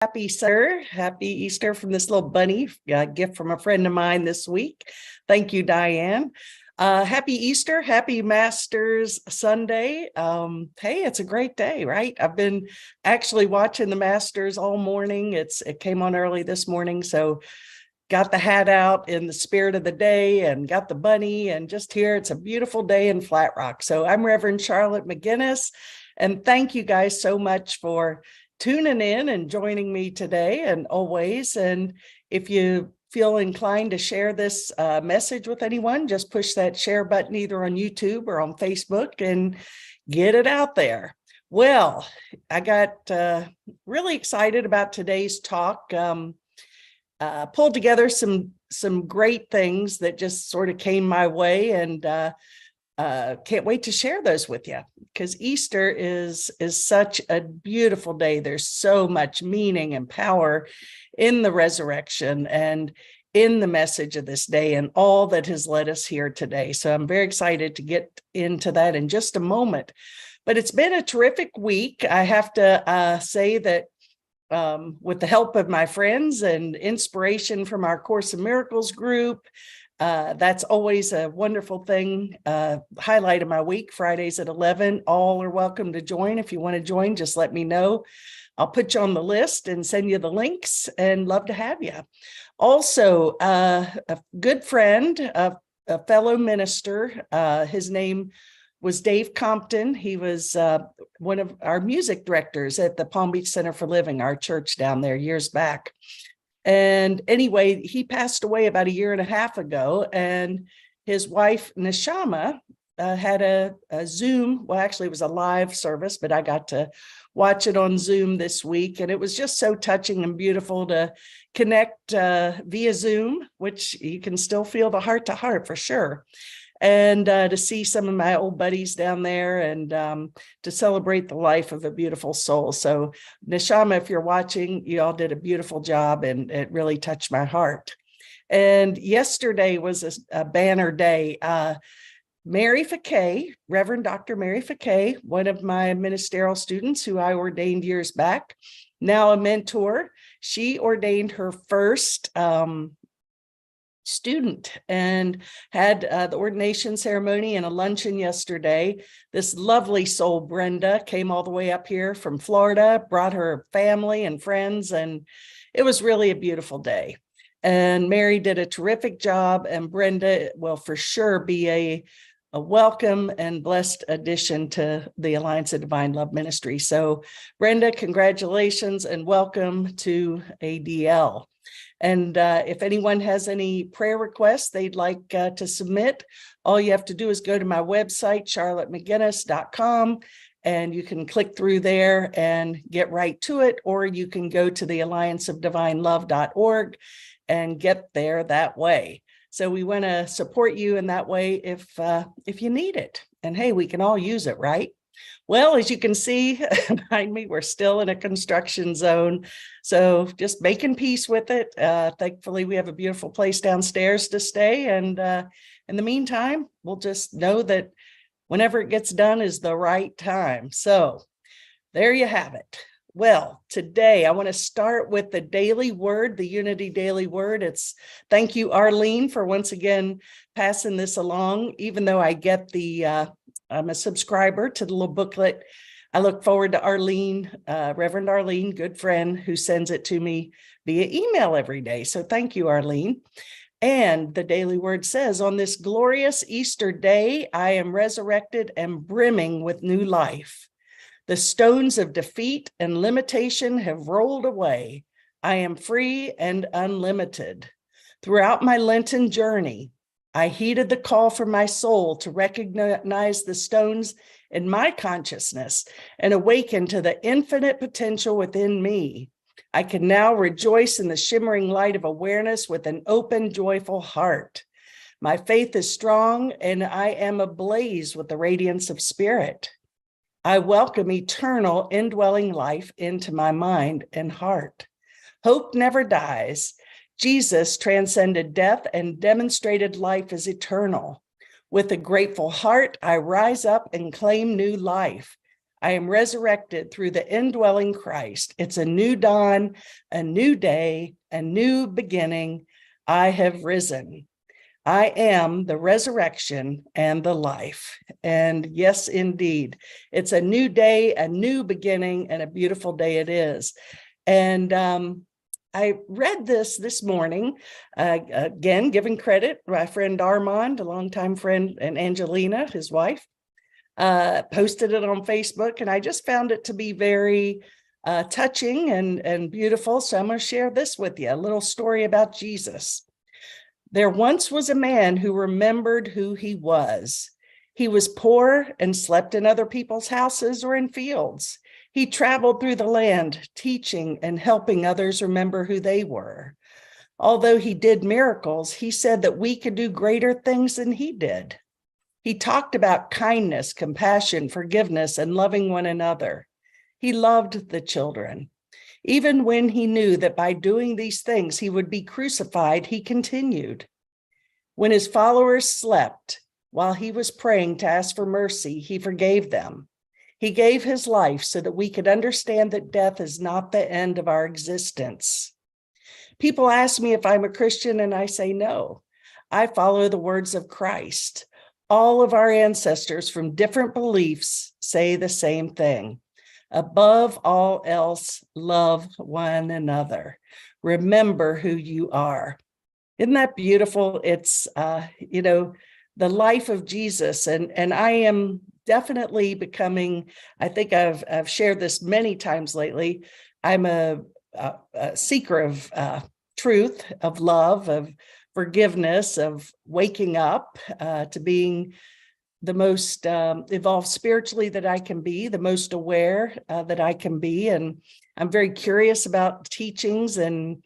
Happy Easter. Happy Easter from this little bunny gift from a friend of mine this week. Thank you, Diane. Happy Easter. Happy Masters Sunday. Hey, it's a great day, right? I've been actually watching the Masters all morning. It came on early this morning, so got the hat out in the spirit of the day and got the bunny and just here. It's a beautiful day in Flat Rock. So I'm Reverend Charlotte McGinnis, and thank you guys so much for tuning in and joining me today and always. And if you feel inclined to share this message with anyone, just push that share button either on YouTube or on Facebook and get it out there. Well, I got really excited about today's talk. Pulled together some great things that just sort of came my way, and can't wait to share those with you, because Easter is such a beautiful day. There's so much meaning and power in the resurrection and in the message of this day and all that has led us here today. So I'm very excited to get into that in just a moment. But it's been a terrific week. I have to say that with the help of my friends and inspiration from our Course in Miracles group, that's always a wonderful thing. Highlight of my week, Fridays at 11. All are welcome to join. If you want to join, just let me know. I'll put you on the list and send you the links, and love to have you. Also, a good friend, a fellow minister, his name was Dave Compton. He was one of our music directors at the Palm Beach Center for Living, our church down there years back. And anyway, he passed away about a year and a half ago, and his wife, Neshama, had a Zoom. Well, actually, it was a live service, but I got to watch it on Zoom this week. And it was just so touching and beautiful to connect via Zoom, which you can still feel the heart to heart for sure. And to see some of my old buddies down there, and to celebrate the life of a beautiful soul. So Neshama, if you're watching, you all did a beautiful job, and it really touched my heart. And yesterday was a banner day. Mary Fakay, Reverend Dr. Mary Fakay, one of my ministerial students who I ordained years back, now a mentor. She ordained her first student and had the ordination ceremony and a luncheon yesterday. This lovely soul, Brenda, came all the way up here from Florida, brought her family and friends, and it was really a beautiful day. And Mary did a terrific job, and Brenda will for sure be a welcome and blessed addition to the Alliance of Divine Love Ministry. So Brenda, congratulations and welcome to ADL. And if anyone has any prayer requests they'd like to submit, all you have to do is go to my website, charlottemcginnis.com, and you can click through there and get right to it, or you can go to the allianceofdivinelove.org and get there that way. So we want to support you in that way if you need it. And hey, we can all use it, right? Well, as you can see behind me, we're still in a construction zone. So just making peace with it. Thankfully, we have a beautiful place downstairs to stay. And in the meantime, we'll just know that whenever it gets done is the right time. So there you have it. Well, today I want to start with the daily word, the Unity Daily Word. Thank you, Arlene, for once again passing this along. Even though I get I'm a subscriber to the little booklet, I look forward to Arlene, Reverend Arlene, good friend, who sends it to me via email every day. So thank you, Arlene. And the daily word says, on this glorious Easter day, I am resurrected and brimming with new life. The stones of defeat and limitation have rolled away. I am free and unlimited. Throughout my Lenten journey, I heeded the call from my soul to recognize the stones in my consciousness and awaken to the infinite potential within me. I can now rejoice in the shimmering light of awareness with an open, joyful heart. My faith is strong, and I am ablaze with the radiance of spirit. I welcome eternal indwelling life into my mind and heart. Hope never dies. Jesus transcended death and demonstrated life is eternal. With a grateful heart, I rise up and claim new life. I am resurrected through the indwelling Christ. It's a new dawn, a new day, a new beginning. I have risen. I am the resurrection and the life. And yes, indeed, it's a new day, a new beginning, and a beautiful day it is. And I read this morning, again, giving credit, my friend Armand, a longtime friend, and Angelina, his wife, posted it on Facebook, and I just found it to be very touching and beautiful. So I'm going to share this with you, a little story about Jesus. There once was a man who remembered who he was. He was poor and slept in other people's houses or in fields. He traveled through the land, teaching and helping others remember who they were. Although he did miracles, he said that we could do greater things than he did. He talked about kindness, compassion, forgiveness, and loving one another. He loved the children. Even when he knew that by doing these things he would be crucified, he continued. When his followers slept, while he was praying to ask for mercy, he forgave them. He gave his life so that we could understand that death is not the end of our existence. People ask me if I'm a Christian, and I say no. I follow the words of Christ. All of our ancestors from different beliefs say the same thing. Above all else, love one another. Remember who you are. Isn't that beautiful? It's, the life of Jesus. And I am definitely becoming, I think I've shared this many times lately. I'm a seeker of truth, of love, of forgiveness, of waking up to being the most evolved spiritually that I can be, the most aware that I can be. And I'm very curious about teachings and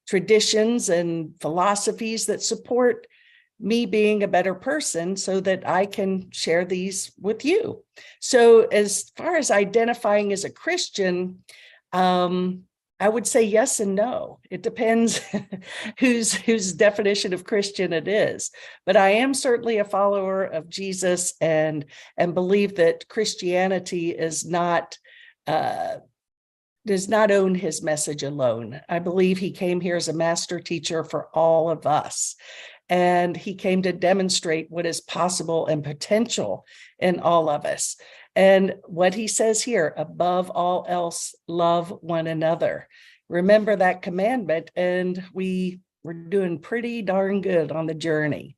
traditions and philosophies that support me being a better person so that I can share these with you. So as far as identifying as a Christian, I would say yes and no. It depends whose definition of Christian it is. But I am certainly a follower of Jesus and believe that Christianity is not does not own his message alone. I believe he came here as a master teacher for all of us. And he came to demonstrate what is possible and potential in all of us. And what he says here, above all else, love one another. Remember that commandment, and we're doing pretty darn good on the journey.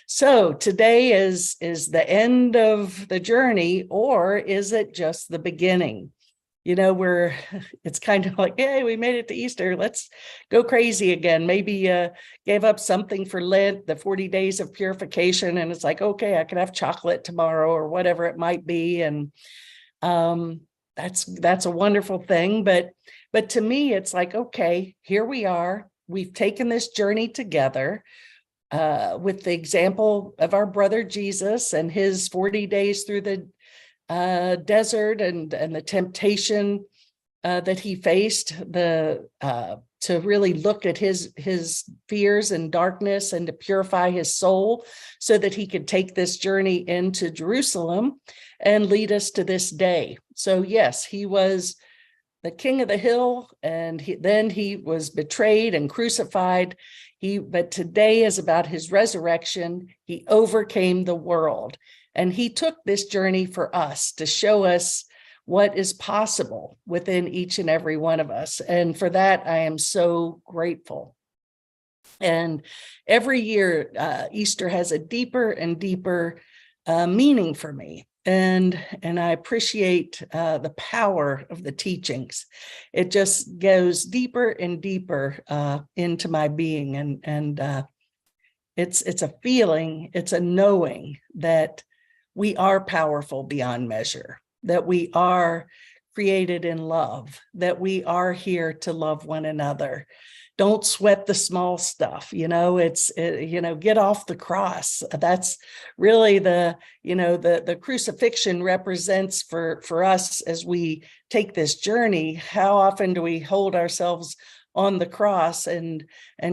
So today is the end of the journey, or is it just the beginning? It's kind of like, hey, we made it to Easter. Let's go crazy again. Maybe gave up something for Lent, the 40 days of purification. And it's like, okay, I can have chocolate tomorrow or whatever it might be. And that's a wonderful thing. But to me, it's like, okay, here we are. We've taken this journey together with the example of our brother Jesus and his 40 days through the desert and the temptation that he faced, to really look at his fears and darkness and to purify his soul so that he could take this journey into Jerusalem and lead us to this day. So yes, he was the king of the hill, and then he was betrayed and crucified. But today is about his resurrection. He overcame the world. And he took this journey for us to show us what is possible within each and every one of us. And for that, I am so grateful. And every year, Easter has a deeper and deeper meaning for me. And I appreciate the power of the teachings. It just goes deeper and deeper into my being. And it's a feeling, it's a knowing that we are powerful beyond measure, that we are created in love, that we are here to love one another. Don't sweat the small stuff, get off the cross. That's really the crucifixion represents for us as we take this journey. How often do we hold ourselves on the cross and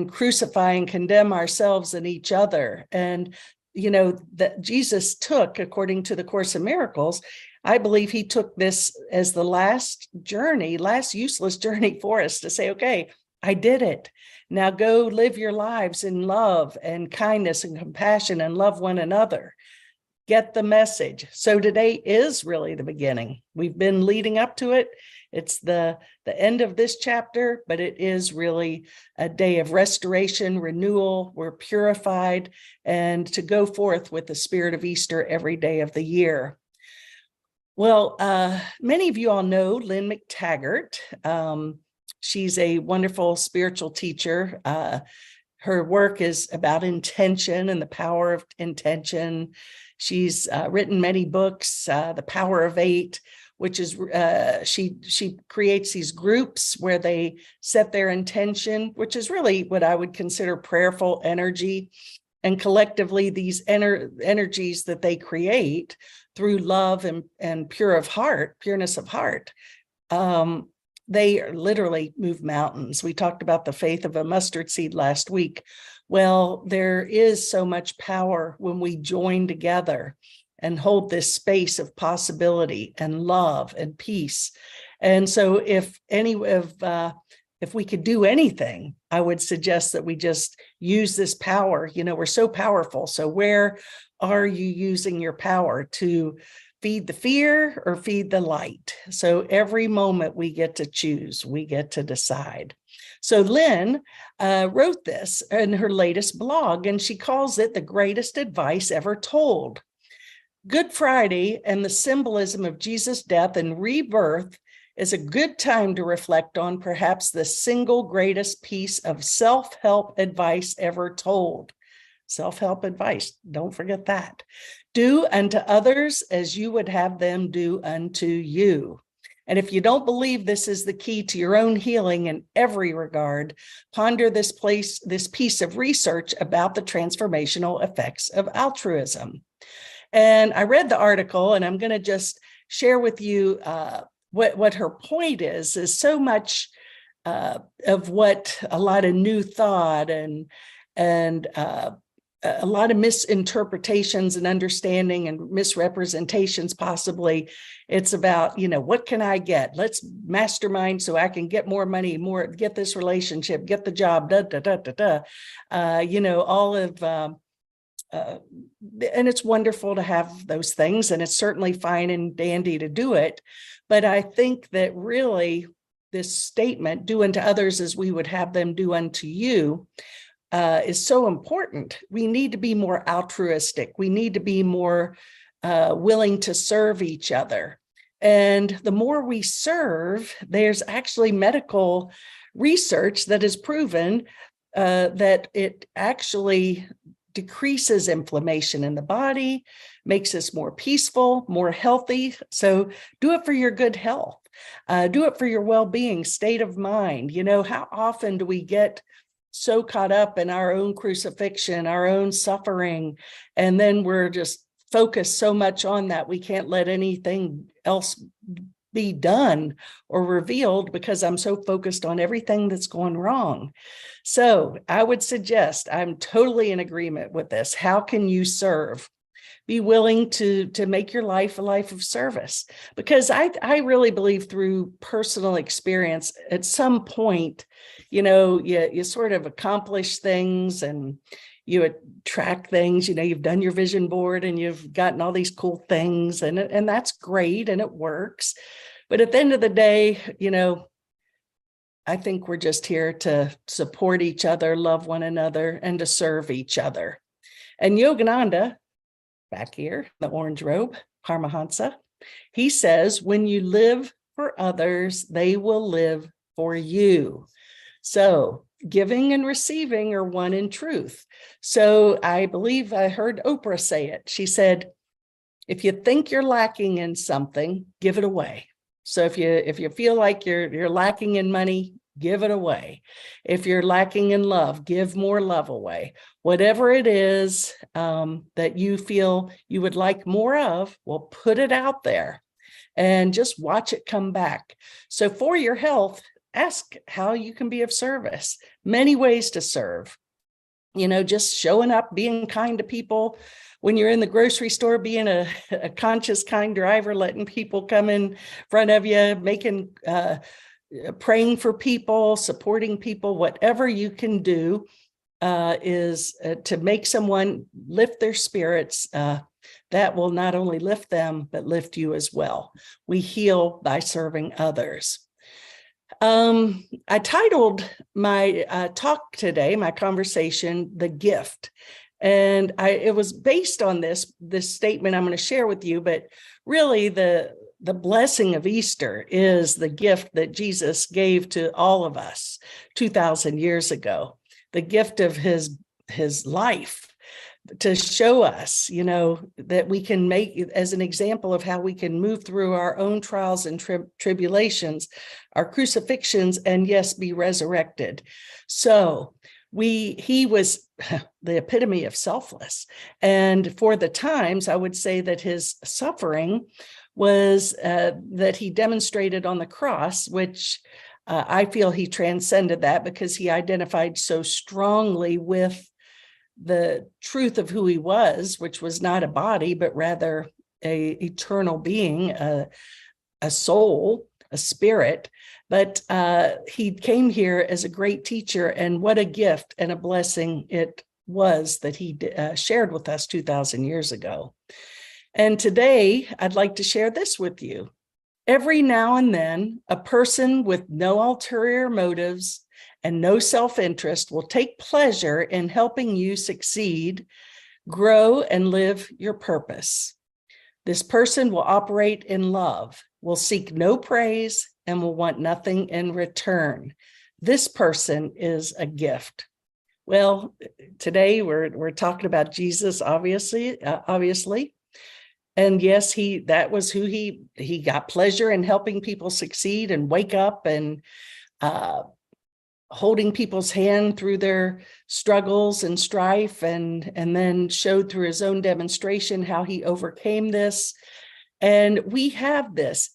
crucify and condemn ourselves and each other? And that Jesus took, according to the Course in Miracles, I believe he took this as the last useless journey for us to say, okay, I did it. Now go live your lives in love and kindness and compassion and love one another. Get the message. So today is really the beginning. We've been leading up to it. It's the end of this chapter, but it is really a day of restoration, renewal. We're purified, and to go forth with the spirit of Easter every day of the year. Well, many of you all know Lynn McTaggart. She's a wonderful spiritual teacher. Her work is about intention and the power of intention. She's written many books, The Power of Eight, which is she creates these groups where they set their intention, which is really what I would consider prayerful energy. And collectively, these energies that they create through love and pureness of heart, they literally move mountains. We talked about the faith of a mustard seed last week. Well, there is so much power when we join together and hold this space of possibility and love and peace. And so if we could do anything, I would suggest that we just use this power. We're so powerful. So where are you using your power to feed the fear or feed the light? So every moment we get to choose, we get to decide. So Lynn wrote this in her latest blog, and she calls it the greatest advice ever told. Good Friday and the symbolism of Jesus' death and rebirth is a good time to reflect on perhaps the single greatest piece of self-help advice ever told. Self-help advice, don't forget that. Do unto others as you would have them do unto you. And if you don't believe this is the key to your own healing in every regard, ponder this piece of research about the transformational effects of altruism. And I read the article, and I'm going to just share with you what her point is so much of what a lot of new thought and a lot of misinterpretations and understanding and misrepresentations possibly. It's about, what can I get? Let's mastermind so I can get more money, get this relationship, get the job, all of, and it's wonderful to have those things, and it's certainly fine and dandy to do it. But I think that really this statement, do unto others as we would have them do unto you, is so important. We need to be more altruistic. We need to be more willing to serve each other. And the more we serve, there's actually medical research that has proven that it actually decreases inflammation in the body, makes us more peaceful, more healthy. So do it for your good health. Do it for your well-being, state of mind. How often do we get so caught up in our own crucifixion, our own suffering, and then we're just focused so much on that we can't let anything else be done or revealed because I'm so focused on everything that's going wrong. So I would suggest, I'm totally in agreement with this. How can you serve? Be willing to make your life a life of service, because I really believe through personal experience, at some point, you sort of accomplish things and you attract things. You've done your vision board and you've gotten all these cool things, and that's great and it works. But at the end of the day, I think we're just here to support each other, love one another, and to serve each other. And Yogananda, back here, the orange robe, Paramahansa, he says, when you live for others, they will live for you. So giving and receiving are one in truth. So I believe I heard Oprah say it. She said, if you think you're lacking in something, give it away. So if you feel like you're lacking in money, give it away. If you're lacking in love, give more love away. Whatever it is that you feel you would like more of, well, put it out there and just watch it come back. So for your health, ask how you can be of service. Many ways to serve. just showing up, being kind to people. When you're in the grocery store, being a conscious, kind driver, letting people come in front of you, praying for people, supporting people, whatever you can do is to make someone lift their spirits. That will not only lift them, but lift you as well. We heal by serving others. I titled my talk today, my conversation, "The Gift." And it was based on this statement I'm going to share with you, but really the blessing of Easter is the gift that Jesus gave to all of us 2,000 years ago, the gift of his life, to show us, that we can make as an example of how we can move through our own trials and tribulations, our crucifixions, and yes, be resurrected. So he was the epitome of selfless. And for the times, I would say that his suffering was that he demonstrated on the cross, which I feel he transcended that because he identified so strongly with the truth of who he was, which was not a body, but rather a eternal being, a soul, a spirit. But he came here as a great teacher, and what a gift and a blessing it was that he shared with us 2,000 years ago. And today, I'd like to share this with you. Every now and then, a person with no ulterior motives and no self-interest will take pleasure in helping you succeed, grow, and live your purpose. This person will operate in love, will seek no praise, and will want nothing in return. This person is a gift. Well, today we're talking about Jesus, obviously. And yes, that was who he got pleasure in helping people succeed and wake up and holding people's hand through their struggles and strife, and then showed through his own demonstration how he overcame this. And we have this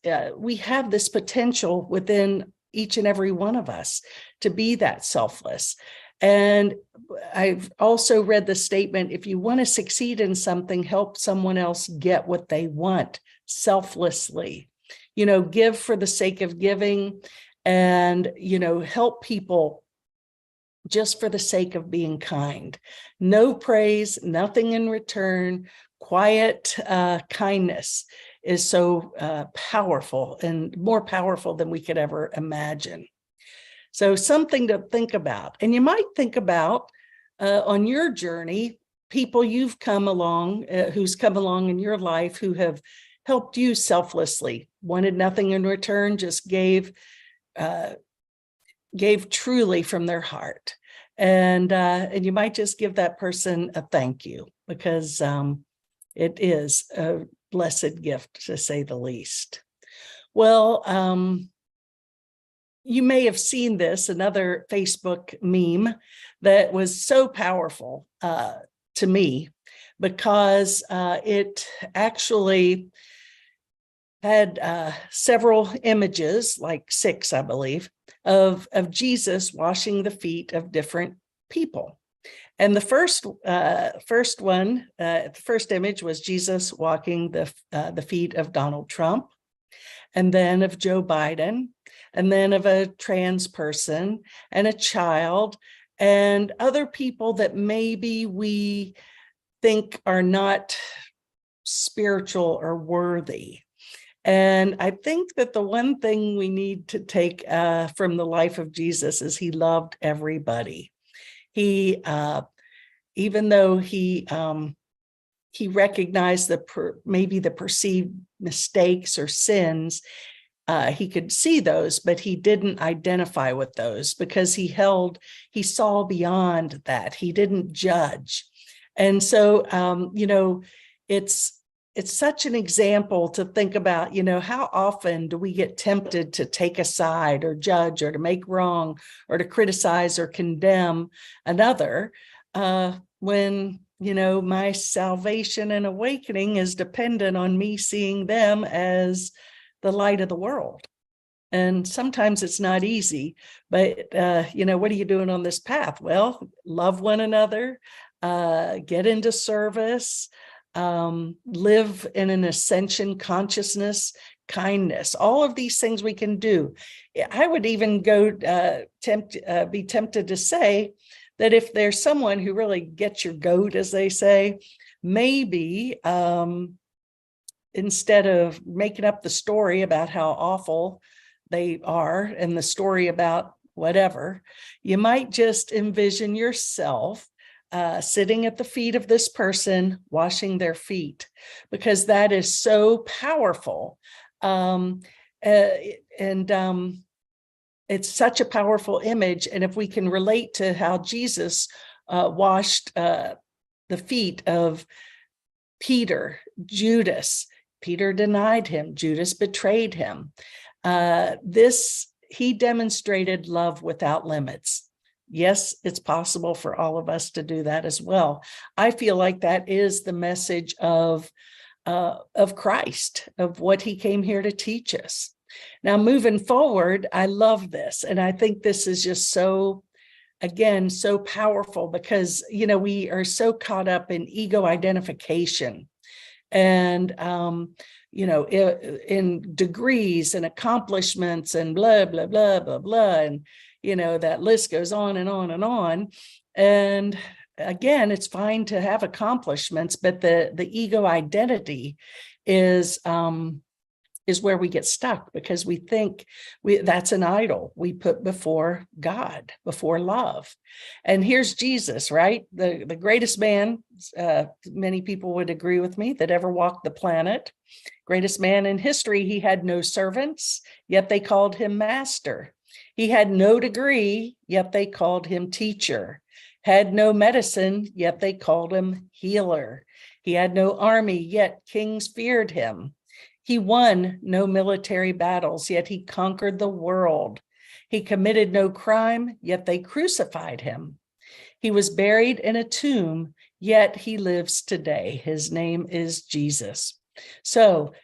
potential within each and every one of us to be that selfless. And I've also read the statement, if you want to succeed in something, help someone else get what they want selflessly. Give for the sake of giving, and, help people just for the sake of being kind. No praise, nothing in return. Quiet kindness is so powerful, and more powerful than we could ever imagine. So something to think about. And you might think about on your journey, people you've come along, who's come along in your life, who have helped you selflessly, wanted nothing in return, just gave truly from their heart. And you might just give that person a thank you, because it is a blessed gift, to say the least. Well, you may have seen this, another Facebook meme that was so powerful to me, because it actually had several images, like 6, I believe, of Jesus washing the feet of different people. And the first image was Jesus walking the feet of Donald Trump, and then of Joe Biden, and then of a trans person and a child and other people that maybe we think are not spiritual or worthy. And I think that the one thing we need to take from the life of Jesus is he loved everybody. He, even though he recognized maybe the perceived mistakes or sins, he could see those, but he didn't identify with those, because he saw beyond that. He didn't judge. And so, it's such an example to think about, how often do we get tempted to take a side or judge or to make wrong or to criticize or condemn another when, my salvation and awakening is dependent on me seeing them as the light of the world. And sometimes it's not easy, but, what are you doing on this path? Well, love one another, get into service, live in an ascension consciousness, kindness, all of these things we can do. I would even go be tempted to say that if there's someone who really gets your goat, as they say, maybe instead of making up the story about how awful they are and the story about whatever, you might just envision yourself sitting at the feet of this person, washing their feet, because that is so powerful. It's such a powerful image. And if we can relate to how Jesus washed the feet of Peter, Judas, Peter denied him, Judas betrayed him. He demonstrated love without limits. Yes, it's possible for all of us to do that as well. I feel like that is the message of Christ, of what he came here to teach us. Now, moving forward, I love this. And I think this is just so, again, so powerful because, we are so caught up in ego identification and, in degrees and accomplishments and blah, blah, blah, blah, blah. And, that list goes on and on and on. And again, it's fine to have accomplishments, but the ego identity is where we get stuck because we think that's an idol we put before God, before love. And here's Jesus, right? The greatest man, many people would agree with me, that ever walked the planet. Greatest man in history. He had no servants, yet they called him master. He had no degree, yet they called him teacher. Had no medicine, yet they called him healer. He had no army, yet kings feared him. He won no military battles, yet he conquered the world. He committed no crime, yet they crucified him. He was buried in a tomb, yet he lives today. His name is Jesus. So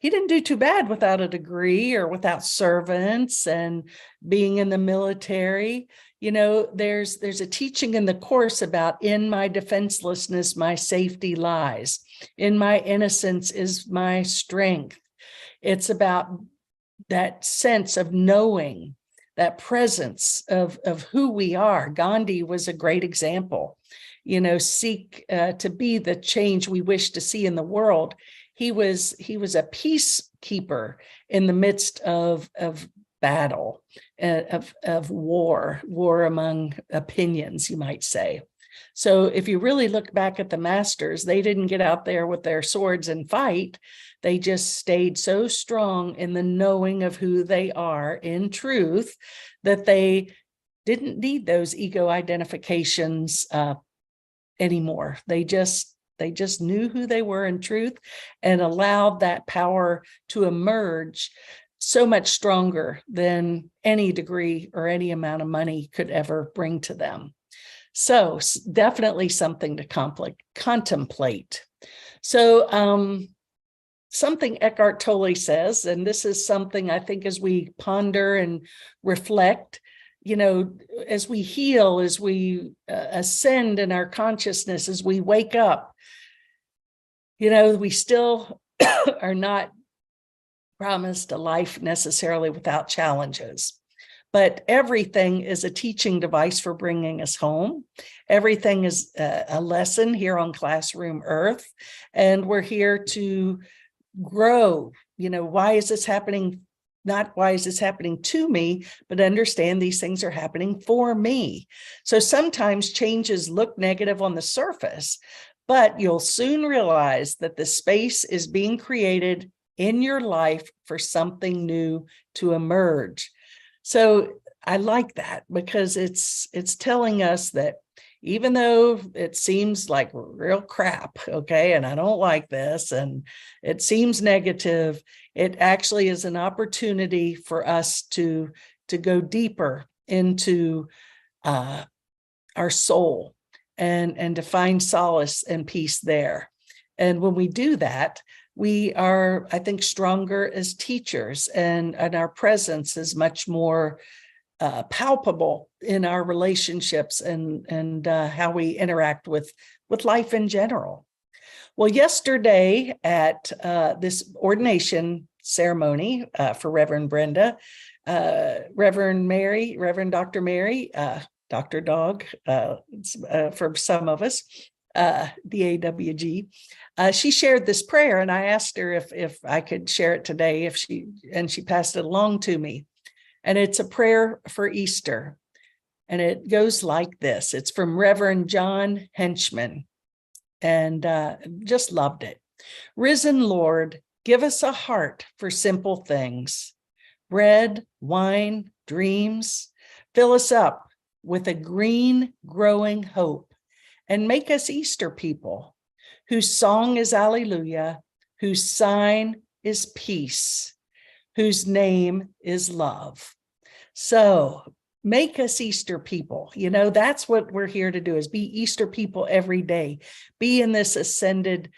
he didn't do too bad without a degree or without servants and being in the military. There's a teaching in the course about in my defenselessness, my safety lies. In my innocence is my strength. It's about that sense of knowing, that presence of who we are. Gandhi was a great example. Seek to be the change we wish to see in the world. He was a peacekeeper in the midst of battle, of war among opinions, you might say. So if you really look back at the masters, they didn't get out there with their swords and fight. They just stayed so strong in the knowing of who they are in truth that they didn't need those ego identifications anymore. They just knew who they were in truth and allowed that power to emerge so much stronger than any degree or any amount of money could ever bring to them. So definitely something to contemplate. So something Eckhart Tolle says, and this is something I think as we ponder and reflect, as we heal, as we ascend in our consciousness, as we wake up, we still are not promised a life necessarily without challenges. But everything is a teaching device for bringing us home. Everything is a lesson here on Classroom Earth. And we're here to grow. Why is this happening? Not why is this happening to me, but understand these things are happening for me. So sometimes changes look negative on the surface, but you'll soon realize that the space is being created in your life for something new to emerge. So I like that because it's telling us that even though it seems like real crap, okay, and I don't like this, and it seems negative, it actually is an opportunity for us to go deeper into our soul and to find solace and peace there. And when we do that, we are, I think, stronger as teachers, and our presence is much more palpable in our relationships and how we interact with life in general. Well, yesterday at this ordination ceremony for Reverend Brenda, Reverend Dr. Mary, Dr. Dog for some of us, the AWG, she shared this prayer, and I asked her if I could share it today, and she passed it along to me. And it's a prayer for Easter. And it goes like this. It's from Reverend John Henchman. And just loved it. Risen Lord, give us a heart for simple things. Bread, wine, dreams. Fill us up with a green, growing hope. And make us Easter people, whose song is Alleluia, whose sign is peace, whose name is love. So make us Easter people. You know, that's what we're here to do, is be Easter people every day. Be in this ascended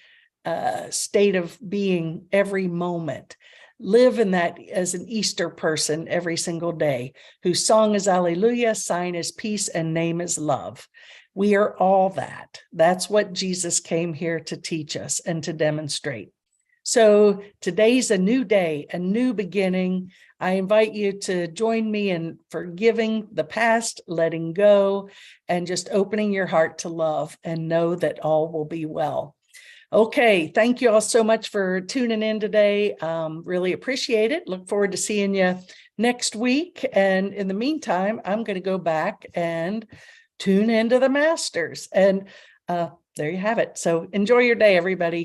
state of being every moment. Live in that as an Easter person every single day, whose song is Alleluia, sign is peace, and name is love. We are all that. That's what Jesus came here to teach us and to demonstrate. So today's a new day, a new beginning. I invite you to join me in forgiving the past, letting go, and just opening your heart to love, and know that all will be well. Okay, thank you all so much for tuning in today. Really appreciate it. Look forward to seeing you next week. And in the meantime, I'm going to go back and tune into the Masters. And there you have it. So enjoy your day, everybody.